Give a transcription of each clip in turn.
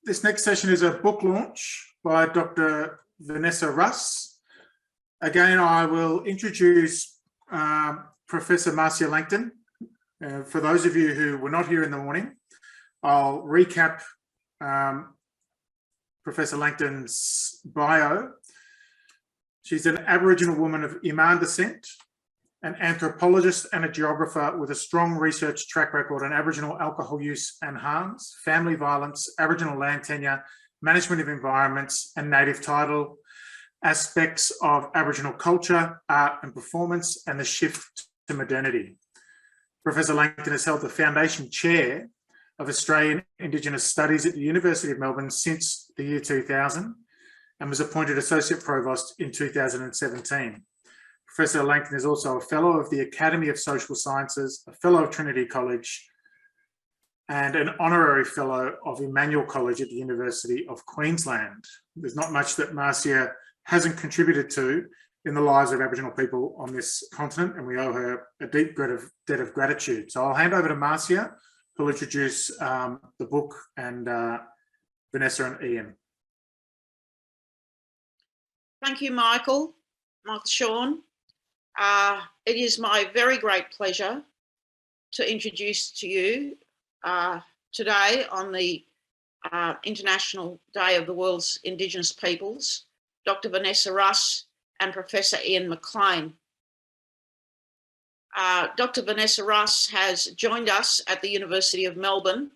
This next session is a book launch by Dr. Vanessa Russ. Again, I will introduce Professor Marcia Langton. For those of you who were not here in the morning, I'll recap Professor Langton's bio. She's an Aboriginal woman of Iman descent, an anthropologist and a geographer with a strong research track record on Aboriginal alcohol use and harms, family violence, Aboriginal land tenure, management of environments and native title, aspects of Aboriginal culture, art and performance, and the shift to modernity. Professor Langton has held the Foundation Chair of Australian Indigenous Studies at the University of Melbourne since the year 2000 and was appointed Associate Provost in 2017. Professor Langton is also a Fellow of the Academy of Social Sciences, a Fellow of Trinity College, and an Honorary Fellow of Emmanuel College at the University of Queensland. There's not much that Marcia hasn't contributed to in the lives of Aboriginal people on this continent, and we owe her a deep debt of gratitude. So I'll hand over to Marcia, who'll introduce the book, and Vanessa and Ian. Thank you, Michael Sean. It is my very great pleasure to introduce to you today on the International Day of the World's Indigenous Peoples, Dr. Vanessa Russ and Professor Ian McLean. Dr. Vanessa Russ has joined us at the University of Melbourne,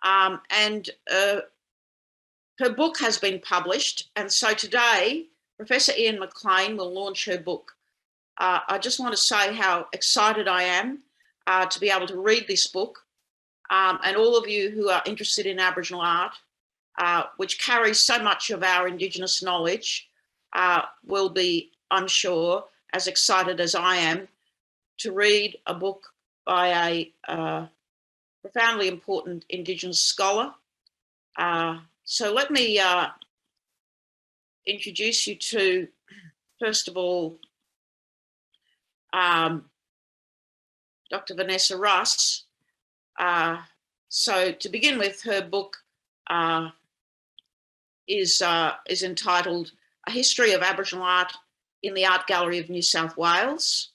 and her book has been published, and so today Professor Ian McLean will launch her book. I just want to say how excited I am to be able to read this book, and all of you who are interested in Aboriginal art, which carries so much of our Indigenous knowledge, will be, I'm sure, as excited as I am to read a book by a profoundly important Indigenous scholar. So let me introduce you to, first of all, Dr. Vanessa Russ. So to begin with, her book is entitled A History of Aboriginal Art in the Art Gallery of New South Wales,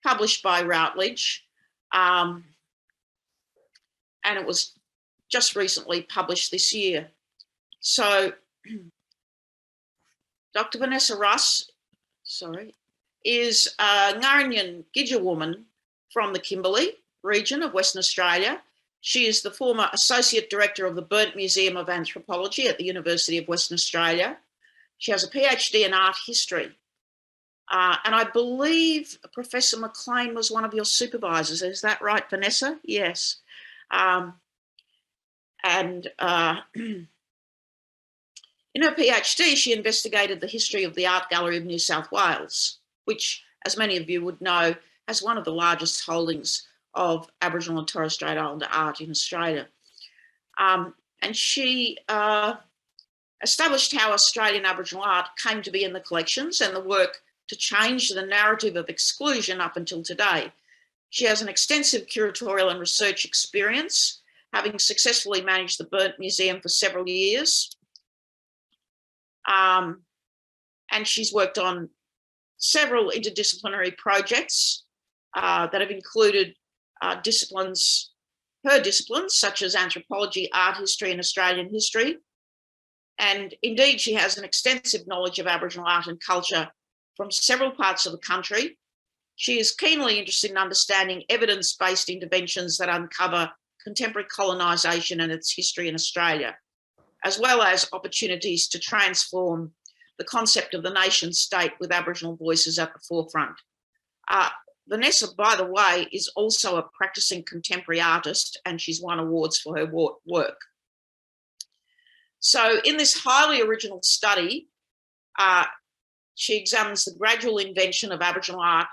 published by Routledge, and it was just recently published this year. So Dr. Vanessa Russ, is a Ngarinyin and Gija woman from the Kimberley region of Western Australia. She is the former Associate Director of the Berndt Museum of Anthropology at the University of Western Australia. She has a PhD in art history. And I believe Professor McLean was one of your supervisors. Is that right, Vanessa? Yes. In her PhD, she investigated the history of the Art Gallery of New South Wales, which, as many of you would know, has one of the largest holdings of Aboriginal and Torres Strait Islander art in Australia. And she established how Australian Aboriginal art came to be in the collections and the work to change the narrative of exclusion up until today. She has an extensive curatorial and research experience, having successfully managed the Berndt Museum for several years. And she's worked on several interdisciplinary projects that have included her disciplines such as anthropology, art history and Australian history. And indeed, she has an extensive knowledge of Aboriginal art and culture from several parts of the country. She is keenly interested in understanding evidence-based interventions that uncover contemporary colonisation and its history in Australia, as well as opportunities to transform the concept of the nation state with Aboriginal voices at the forefront. Vanessa, by the way, is also a practicing contemporary artist, and she's won awards for her work. So in this highly original study, she examines the gradual invention of Aboriginal art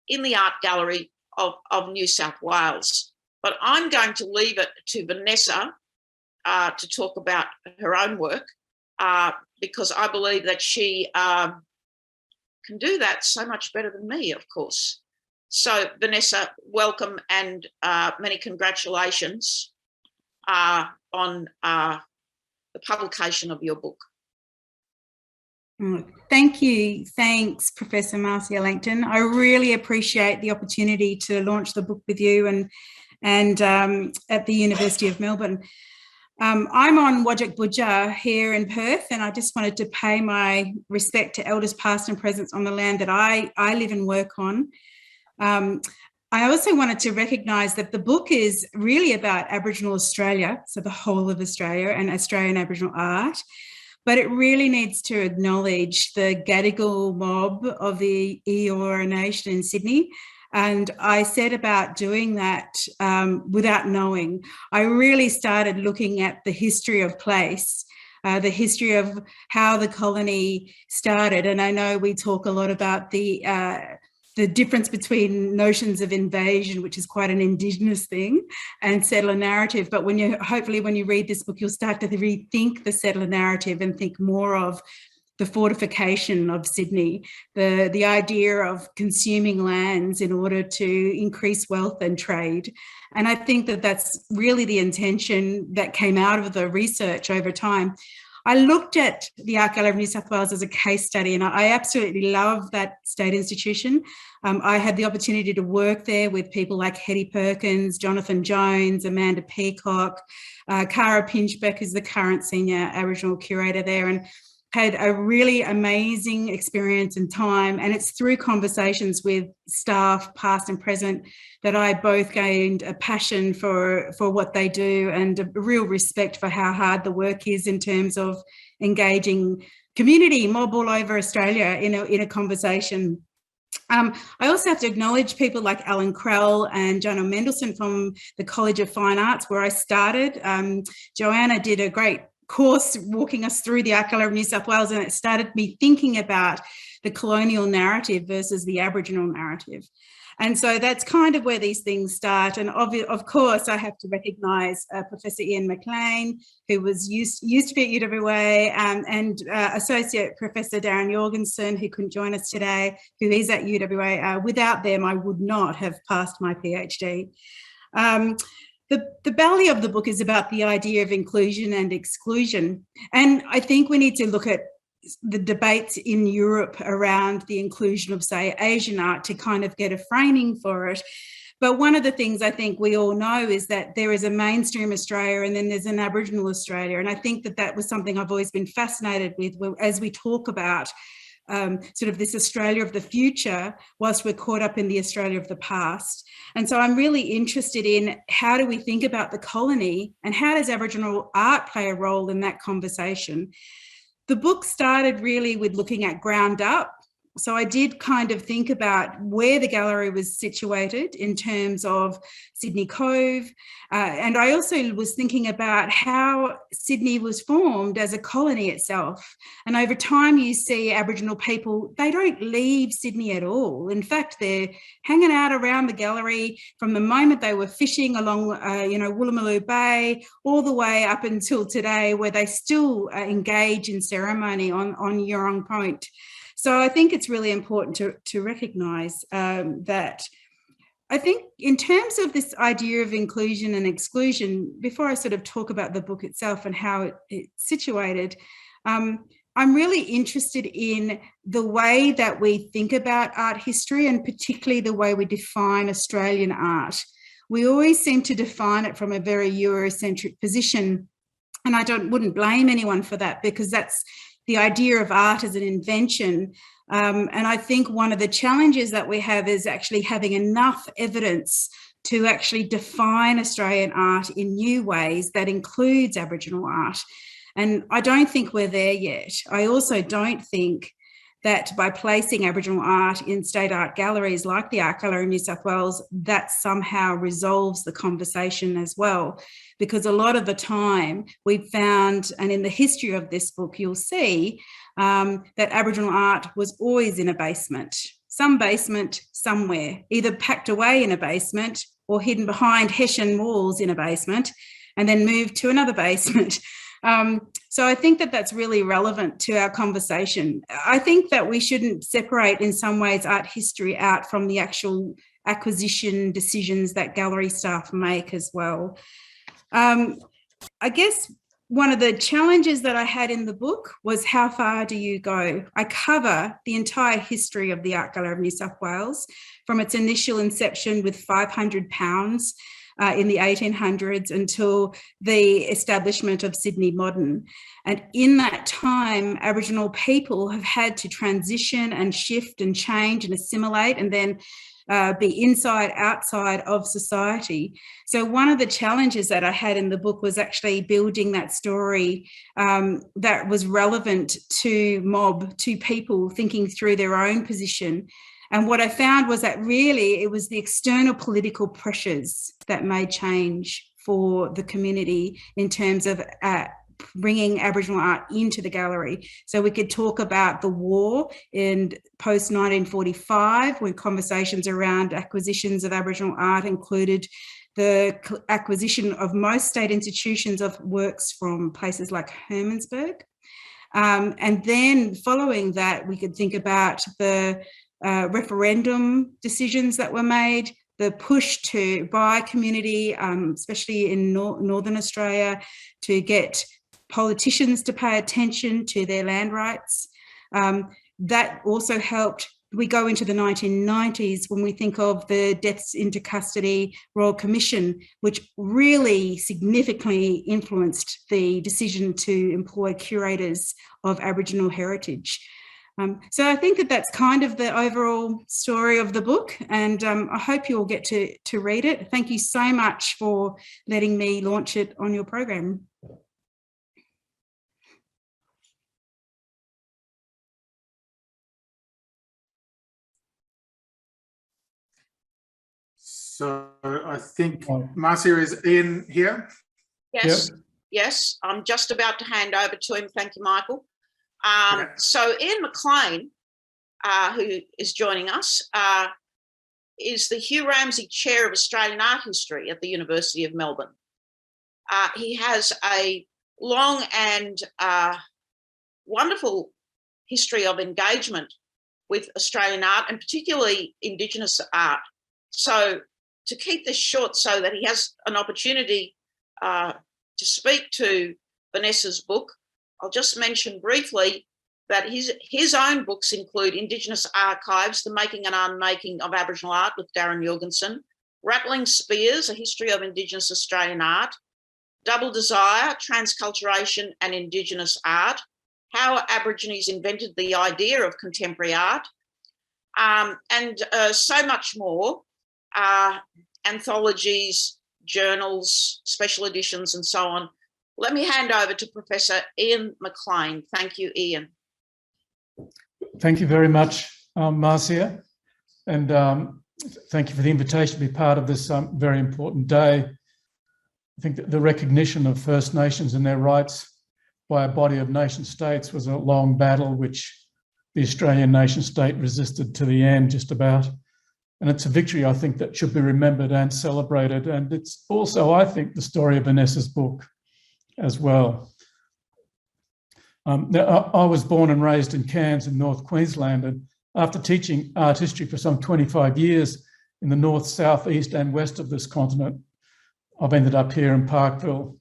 in the Art Gallery of New South Wales. But I'm going to leave it to Vanessa to talk about her own work, because I believe that she can do that so much better than me, of course. So Vanessa, welcome and many congratulations on the publication of your book. Thank you. Thanks, Professor Marcia Langton. I really appreciate the opportunity to launch the book with you and at the University of Melbourne. I'm on Whadjuk Budja here in Perth, and I just wanted to pay my respect to elders past and present on the land that I live and work on. I also wanted to recognise that the book is really about Aboriginal Australia, so the whole of Australia and Australian Aboriginal art, but it really needs to acknowledge the Gadigal mob of the Eora Nation in Sydney. And I set about doing that without knowing. I really started looking at the history of place, the history of how the colony started. And I know we talk a lot about the difference between notions of invasion, which is quite an Indigenous thing, and settler narrative. But hopefully when you read this book, you'll start to rethink the settler narrative and think more of the fortification of Sydney, the idea of consuming lands in order to increase wealth and trade. And I think that that's really the intention that came out of the research over time. I looked at the Art Gallery of New South Wales as a case study, and I absolutely love that state institution. I had the opportunity to work there with people like Hetty Perkins, Jonathan Jones, Amanda Peacock, Cara Pinchbeck is the current senior Aboriginal curator there, and had a really amazing experience and time. And it's through conversations with staff, past and present, that I both gained a passion for what they do and a real respect for how hard the work is in terms of engaging community mob all over Australia in a conversation. I also have to acknowledge people like Alan Krell and Joanna Mendelsohn from the College of Fine Arts, where I started. Joanna did a great course walking us through the Art Gallery of New South Wales, and it started me thinking about the colonial narrative versus the Aboriginal narrative. And so that's kind of where these things start. And of course, I have to recognise Professor Ian McLean, who was used to be at UWA, and Associate Professor Darren Jorgensen, who couldn't join us today, who is at UWA. Without them, I would not have passed my PhD. The belly of the book is about the idea of inclusion and exclusion. And I think we need to look at the debates in Europe around the inclusion of, say, Asian art to kind of get a framing for it. But one of the things I think we all know is that there is a mainstream Australia and then there's an Aboriginal Australia. And I think that was something I've always been fascinated with as we talk about sort of this Australia of the future, whilst we're caught up in the Australia of the past. And so I'm really interested in how do we think about the colony and how does Aboriginal art play a role in that conversation? The book started really with looking at ground up. So I did kind of think about where the gallery was situated in terms of Sydney Cove. And I also was thinking about how Sydney was formed as a colony itself. And over time, you see Aboriginal people, they don't leave Sydney at all. In fact, they're hanging out around the gallery from the moment they were fishing along, Woolloomooloo Bay, all the way up until today, where they still engage in ceremony on Yurong Point. So I think it's really important to recognise that. I think in terms of this idea of inclusion and exclusion, before I sort of talk about the book itself and how it's situated, I'm really interested in the way that we think about art history and particularly the way we define Australian art. We always seem to define it from a very Eurocentric position, and I wouldn't blame anyone for that, because that's the idea of art as an invention. And I think one of the challenges that we have is actually having enough evidence to actually define Australian art in new ways that includes Aboriginal art. And I don't think we're there yet. I also don't think that by placing Aboriginal art in state art galleries like the Art Gallery of New South Wales, that somehow resolves the conversation as well. Because a lot of the time we've found, and in the history of this book, you'll see that Aboriginal art was always in a basement, some basement somewhere, either packed away in a basement or hidden behind Hessian walls in a basement and then moved to another basement. So I think that that's really relevant to our conversation. I think that we shouldn't separate in some ways art history out from the actual acquisition decisions that gallery staff make as well. I guess one of the challenges that I had in the book was how far do you go? I cover the entire history of the Art Gallery of New South Wales from its initial inception with £500 in the 1800s until the establishment of Sydney Modern. And in that time, Aboriginal people have had to transition and shift and change and assimilate and then be inside, outside of society. So one of the challenges that I had in the book was actually building that story that was relevant to mob, to people thinking through their own position. And what I found was that really it was the external political pressures that made change for the community in terms of bringing Aboriginal art into the gallery. So we could talk about the war in post-1945, when conversations around acquisitions of Aboriginal art included the acquisition of most state institutions of works from places like Hermannsburg. And then following that, we could think about the referendum decisions that were made, the push by community, especially in Northern Australia, to get politicians to pay attention to their land rights. That also helped. We go into the 1990s when we think of the Deaths into Custody Royal Commission, which really significantly influenced the decision to employ curators of Aboriginal heritage. So I think that that's kind of the overall story of the book, and I hope you all get to read it. Thank you so much for letting me launch it on your program. So I think, Marcia, is Ian here? Yes, Yep. yes. I'm just about to hand over to him. Thank you, Michael. So Ian McLean, who is joining us, is the Hugh Ramsay Chair of Australian Art History at the University of Melbourne. He has a long and wonderful history of engagement with Australian art and particularly Indigenous art. So to keep this short so that he has an opportunity to speak to Vanessa's book, I'll just mention briefly that his own books include Indigenous Archives, The Making and Unmaking of Aboriginal Art with Darren Jorgensen, Rattling Spears, A History of Indigenous Australian Art, Double Desire, Transculturation and Indigenous Art, How Aborigines Invented the Idea of Contemporary Art, and so much more, anthologies, journals, special editions and so on. Let me hand over to Professor Ian McLean. Thank you, Ian. Thank you very much, Marcia, and thank you for the invitation to be part of this very important day. I think that the recognition of First Nations and their rights by a body of nation states was a long battle which the Australian nation state resisted to the end, just about. And it's a victory, I think, that should be remembered and celebrated. And it's also, I think, the story of Vanessa's book as well. Now, I was born and raised in Cairns in North Queensland, and after teaching art history for some 25 years in the north, south, east and west of this continent, I've ended up here in Parkville,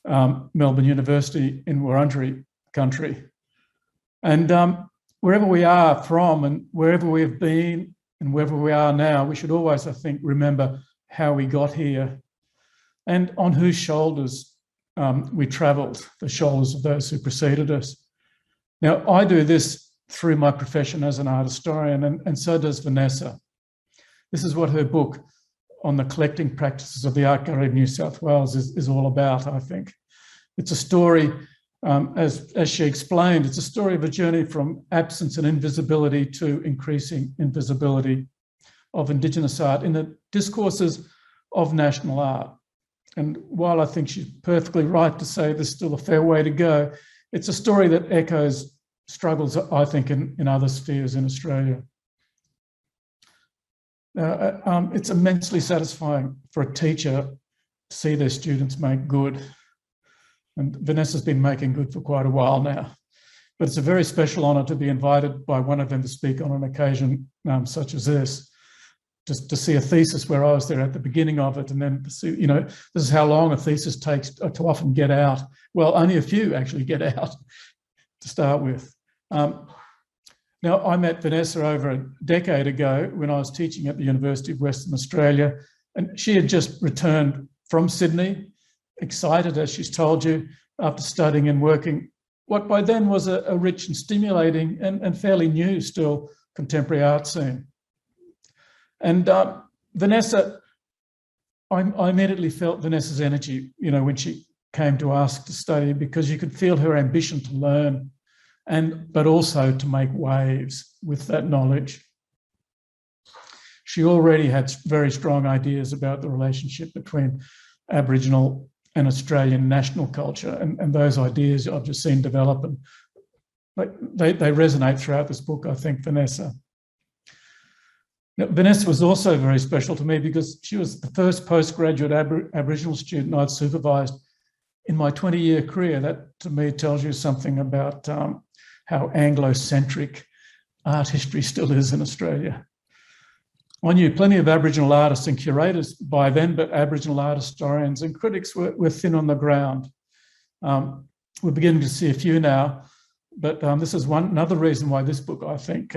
Melbourne University in Wurundjeri country. And wherever we are from and wherever we have been and wherever we are now, we should always, I think, remember how we got here and on whose shoulders we travelled, the shoulders of those who preceded us. Now, I do this through my profession as an art historian, and so does Vanessa. This is what her book on the collecting practices of the Art Gallery of New South Wales is all about, I think. It's a story, as she explained, it's a story of a journey from absence and invisibility to increasing invisibility of Indigenous art in the discourses of national art. And while I think she's perfectly right to say there's still a fair way to go, it's a story that echoes struggles, I think, in other spheres in Australia. It's immensely satisfying for a teacher to see their students make good. And Vanessa's been making good for quite a while now. But it's a very special honour to be invited by one of them to speak on an occasion such as this. just to see a thesis where I was there at the beginning of it, and then to see, you know, this is how long a thesis takes to often get out. Well, only a few actually get out to start with. Now, I met Vanessa over a decade ago when I was teaching at the University of Western Australia, and she had just returned from Sydney, excited, as she's told you, after studying and working what by then was a rich and stimulating and fairly new still contemporary art scene. And Vanessa, I immediately felt Vanessa's energy, you know, when she came to ask to study, because you could feel her ambition to learn, but also to make waves with that knowledge. She already had very strong ideas about the relationship between Aboriginal and Australian national culture, and those ideas I've just seen develop, and they resonate throughout this book, I think, Vanessa. Now, Vanessa was also very special to me because she was the first postgraduate Aboriginal student I'd supervised in my 20-year career. That, to me, tells you something about how Anglo-centric art history still is in Australia. I knew plenty of Aboriginal artists and curators by then, but Aboriginal art historians and critics were thin on the ground. We're beginning to see a few now, but this is another reason why this book, I think,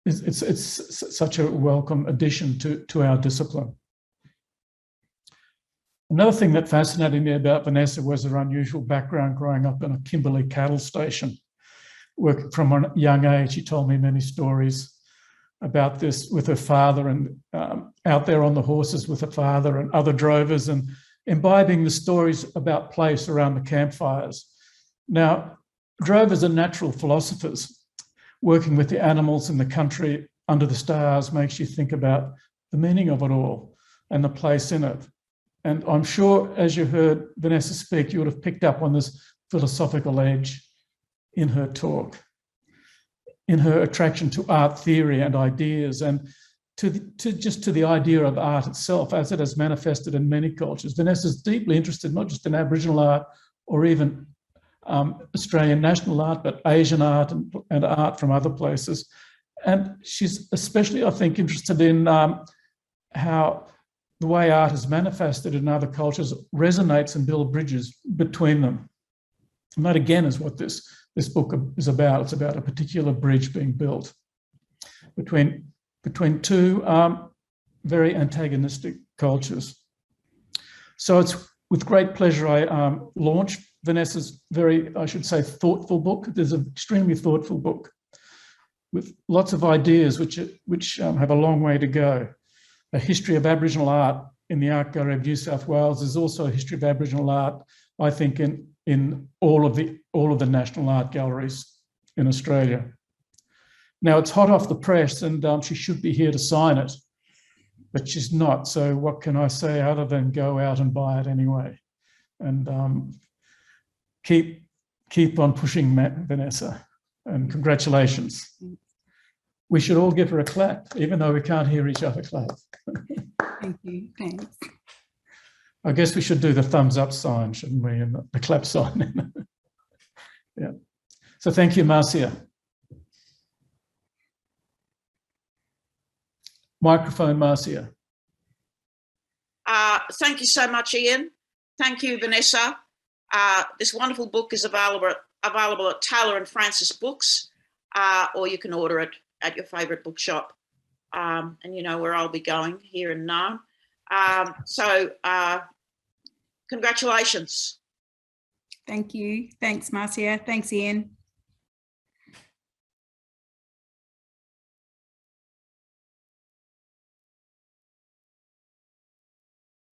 it's such a welcome addition to our discipline. Another thing that fascinated me about Vanessa was her unusual background growing up in a Kimberley cattle station. Working from a young age, she told me many stories about this with her father, and out there on the horses with her father and other drovers, and imbibing the stories about place around the campfires. Now, drovers are natural philosophers. Working with the animals in the country under the stars makes you think about the meaning of it all and the place in it. And I'm sure as you heard Vanessa speak, you would have picked up on this philosophical edge in her talk, in her attraction to art theory and ideas, and to the idea of art itself as it has manifested in many cultures. Vanessa's deeply interested not just in Aboriginal art or even Australian national art, but Asian art and art from other places. And she's especially, I think, interested in how the way art is manifested in other cultures resonates and builds bridges between them. And that, again, is what this book is about. It's about a particular bridge being built between two very antagonistic cultures. So it's with great pleasure I launched Vanessa's very, I should say, thoughtful book. It is an extremely thoughtful book with lots of ideas which have a long way to go. A history of Aboriginal art in the Art Gallery of New South Wales is also a history of Aboriginal art, I think, in all of the national art galleries in Australia. Now, it's hot off the press, and she should be here to sign it, but she's not. So what can I say other than go out and buy it anyway? And keep on pushing, Vanessa, and congratulations. We should all give her a clap, even though we can't hear each other clap. Thank you. Thanks. I guess we should do the thumbs up sign, shouldn't we, and the clap sign. Yeah. So thank you, Marcia. Microphone, Marcia. Thank you so much, Ian. Thank you, Vanessa. This wonderful book is available at Taylor and Francis Books, or you can order it at your favourite bookshop. And you know where I'll be going, here and now. So congratulations. Thank you. Thanks, Marcia. Thanks, Ian.